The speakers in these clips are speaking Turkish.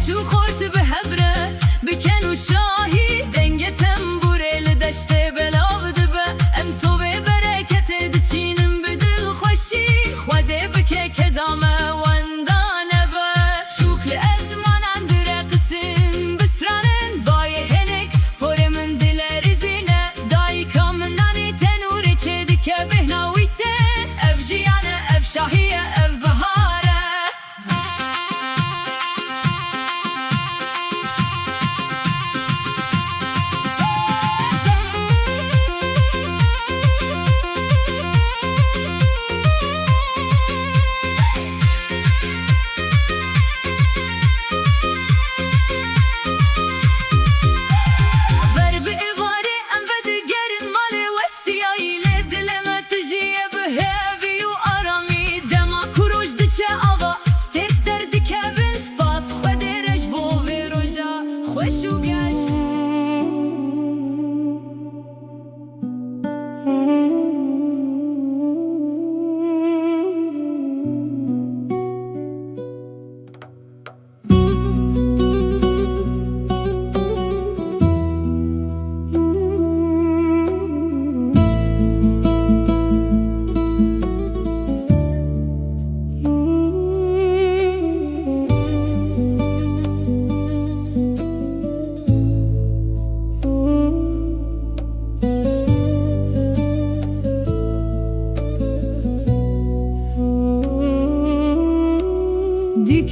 چو خورت به هبره بکن و شاهی دنگ تنبور دشته بلاو دبه ام تو به برکت دچینم به دل خوشی خوده بکه کدامه وندانه به شوکل ازمان اندره قسم بسترانن بای هنک پرمن دل رزینه دای کامنانی تنوری چه دکه بهناویته اف جیانه اف شاهیه اف بهاره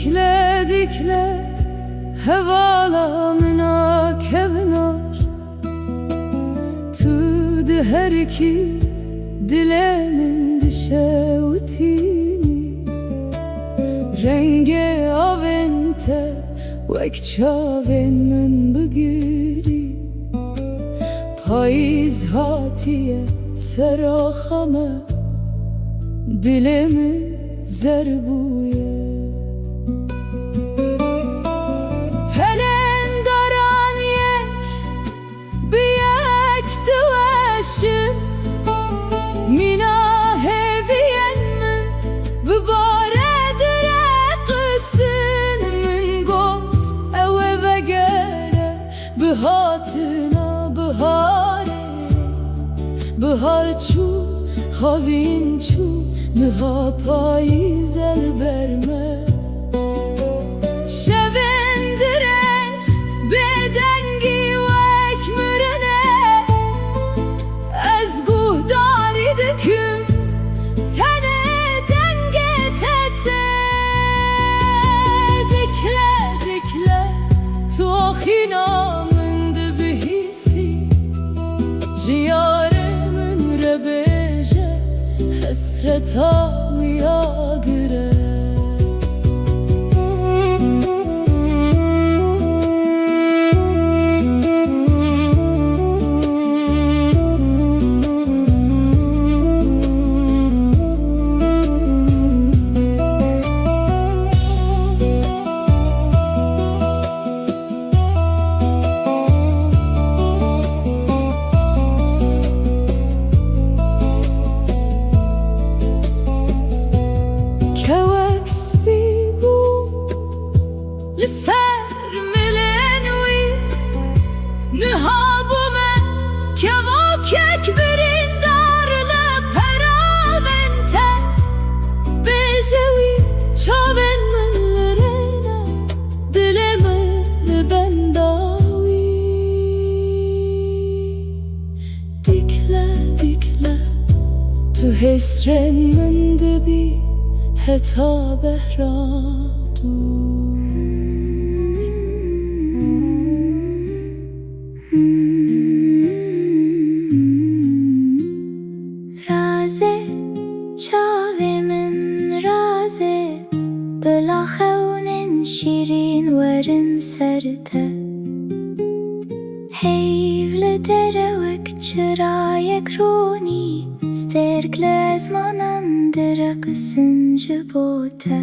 Dikle dikle hevalamına kevnar Tu her ki dilemin dişevtini Renge avente vek çaven min bigiri Payız hatiye serakhame dilemi zerbuye Mina heviyen min Bibare dire kısın min got Ewe ve gere Bihatina bihare Bihar çu havin çu Miha payiz el berme Şevendireş bedengi vek mürene Diküm tene denge tete Dikle dikle tuahina min de bihisi Jiyaremin rebeje Hesreta uyagire لسر ملنوی نهابومه که واکک بریندار لپراونته بجوی چاون من لرنه دلم لبنداوی دیکله دیکله تو حسرن من دبی هتا بهرادو شیرین ورن سرته حیول دروک چرا یک رونی سترگل از مانند رقصن جبوته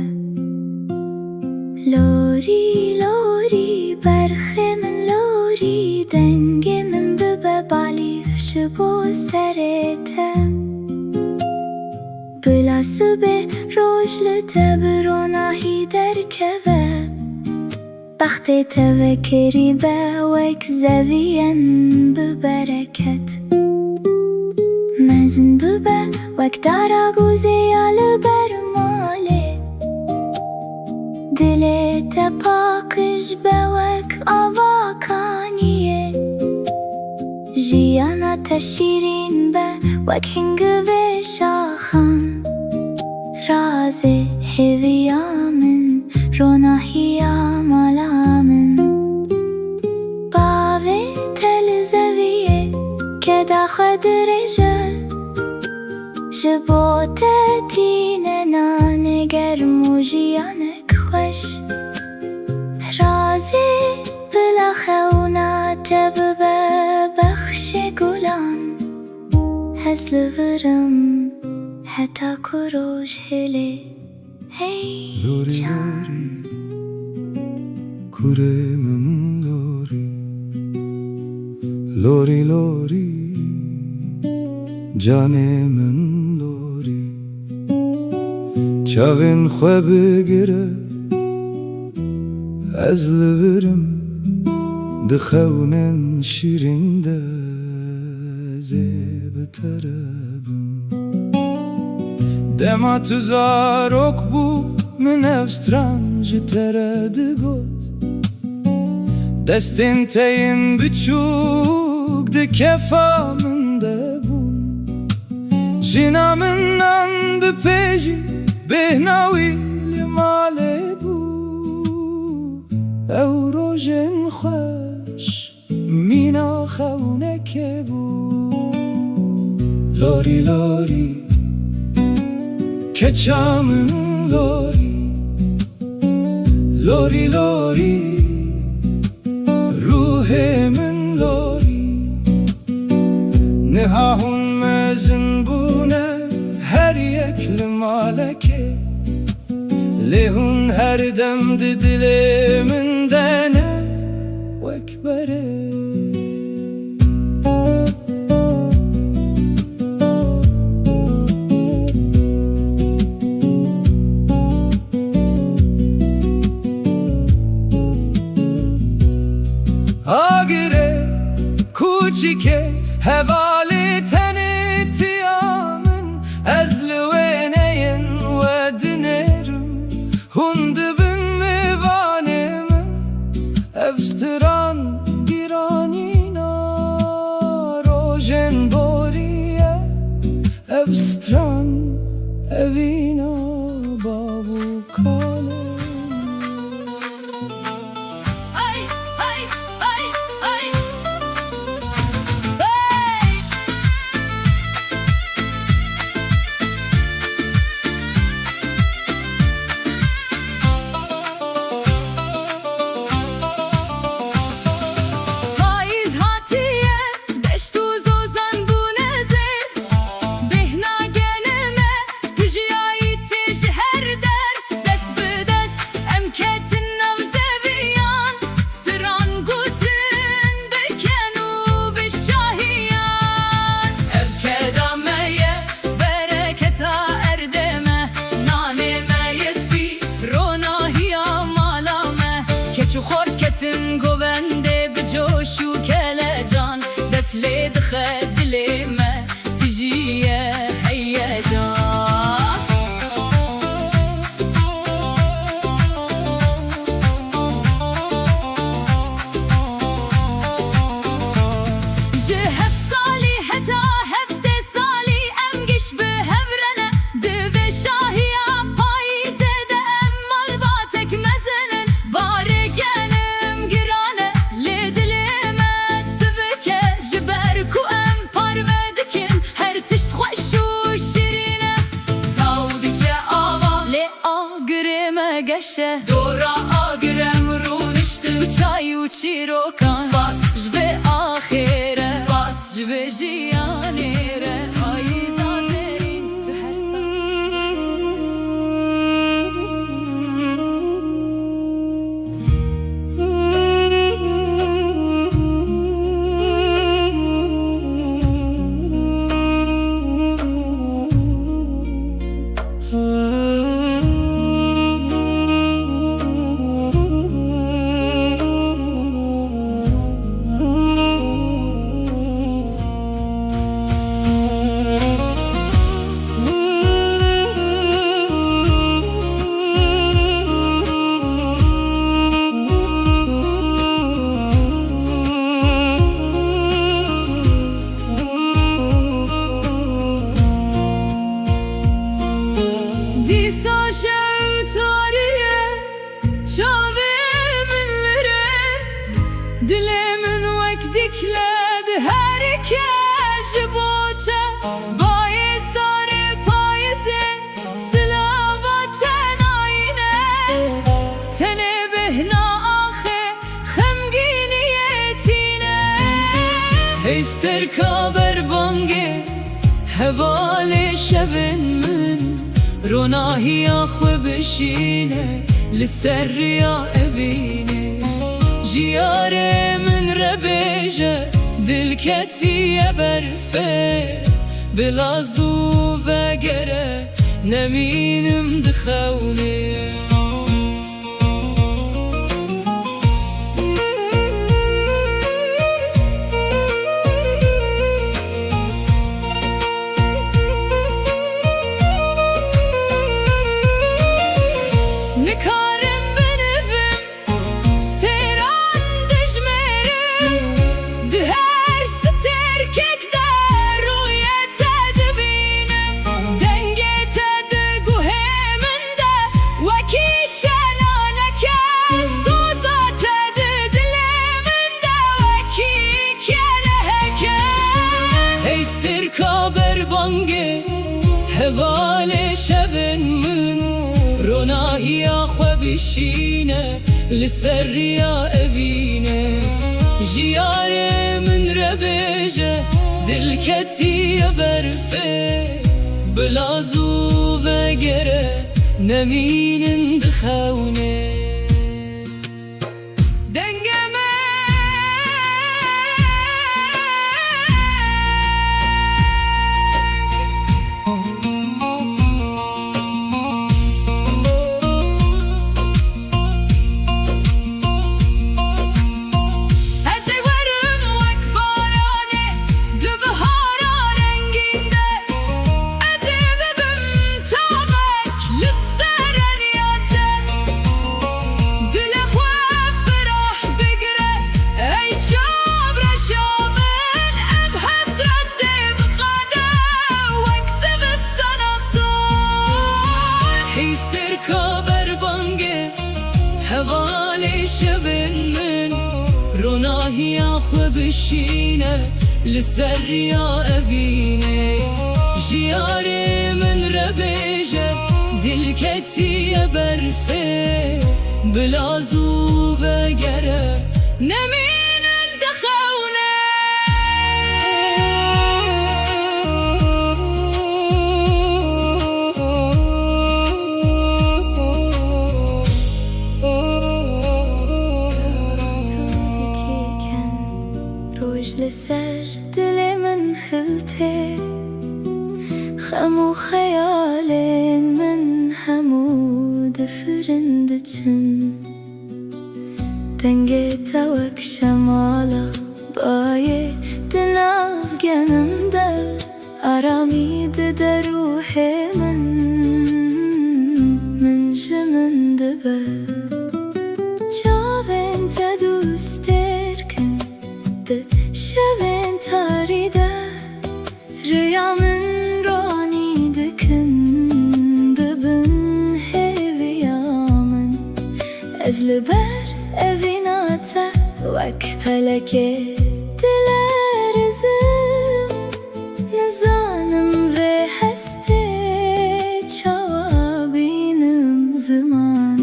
لوری لوری برخ من لوری دنگ من ببه بالیف جبو سرته بلاسبه روشل تبروناهی در که وقتی تفکری به وک زوین ببرکت مزن ببه وک دارا گوزیال برماله دل تپاکش به وک آواکانیه جیانا تشیرین به وک هنگ و شاخان راز هویامن روناهیا مالامن باوی تل زویه که دا خدرجه جبوت تینه نانگر موجیانک خوش رازی بلا خونات ببخش گلان هزل ورم حتی کروش هلی هی جان kuremim lori lori lori canemin lori çavin xwe bigire ez li virim dixewnin şîrin de zê biterebim dema tu zarok bû min ev stran ji te re digot destên te yên biçûk di kefa min de bûn jina min nan di pêjî bêhna wî li malê bû ew rojên xweş mîna xewnekê bû lorî lorî keça min lorî lorî lorî ruhê min lorî niha hûn mezin bûne her yek li malekê lê hûn her dem di dilê min de ne wek berê agire kuçike hevalê tenê tiyamin ez li wê neyin we dinerim hûn dibin mêvanê min ev stiran giranîna rojên borî ye ev stran evîna bavû kalê Ay ay ay ay hey Faiz hatiye deşt û zozan bûne zêr bêhna genime tijiyayî tê ji her der dest bi dest em ketin nav zeviyan stran gutin biken û bişahiyan ev keda me ye bereketa erdeme nanê me ye spî ronahiya mala me keç û xort ketin govendê bi coş û kelecan deflê dixe dilê me tijiye heyecan ji hef salî heta heftê salî em giş bi hevrene divê şahiya payîzê de em malbatek mezenin barê genim girane lê dilê me sivike ji ber ku em parve dikin her tişt xweş û şîrîn e taw diçe ava lê agirê me geşe dora agirem rûniştin çay û çîrokan spas ji vê axêre spas ji vê jiyanê re payîza zerîn tu her که جبوته بای سار پایزه سلاوات ناینه تنه بهنا آخه خمگینیتینه هیستر کابر بانگه هوال شبن من روناهی آخو بشینه لسر یا اوینه جیار من ربیجه دل کتی برفه بلازو و گره نمینم دخونه نکارم بنویم ستران دجمرم ده هر سترکک در روی تدبینم دنگه تدگوه من ده وکی شلالکه سوزات دل من ده وکی کلهکه هیستر کابر بانگه هوال شبن من روناهی آخو بشینه لسر یا اوینه جیار من ربیجه دل کتی برفه بلازو و گره نمینن دخونه هیستر کابر بانگه هوال شبن من روناهی آخو بشینه لسر یا اوینه جیار من ربیجه دل کتی برفه بلازو و گره نمینن دخونه لسر دل من خلته خمو خیال من همو دفرند چن دنگ توک شمالا بای دناف گنم ده آرامید در روح من جمند به جاوین تا دوستر کن ده شبین تاریده rüyamın ronide kındı bin heviyamın ezliber evinata vak feleke dilerizim nizanım ve heste çavabinim zaman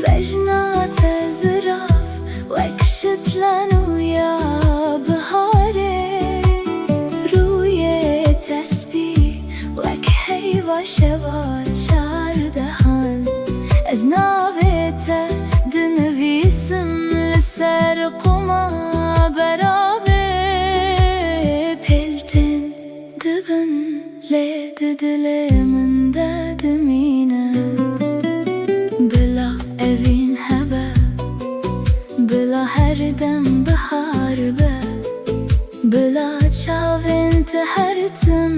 bejnata zıraf vak şıtlanu ya شوا چاردهان از ناویته دنویسم لسر قما برابه پلتن دبن لید دل من دادمینه بلا evin هبه بلا هر دم بهار به بلا چاوین تهرتم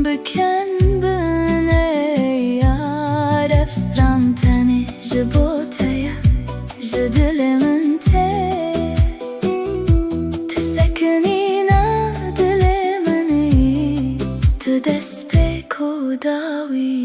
بکن جبوتايا جدل من تسكنينا دل مني تدست بكو داوي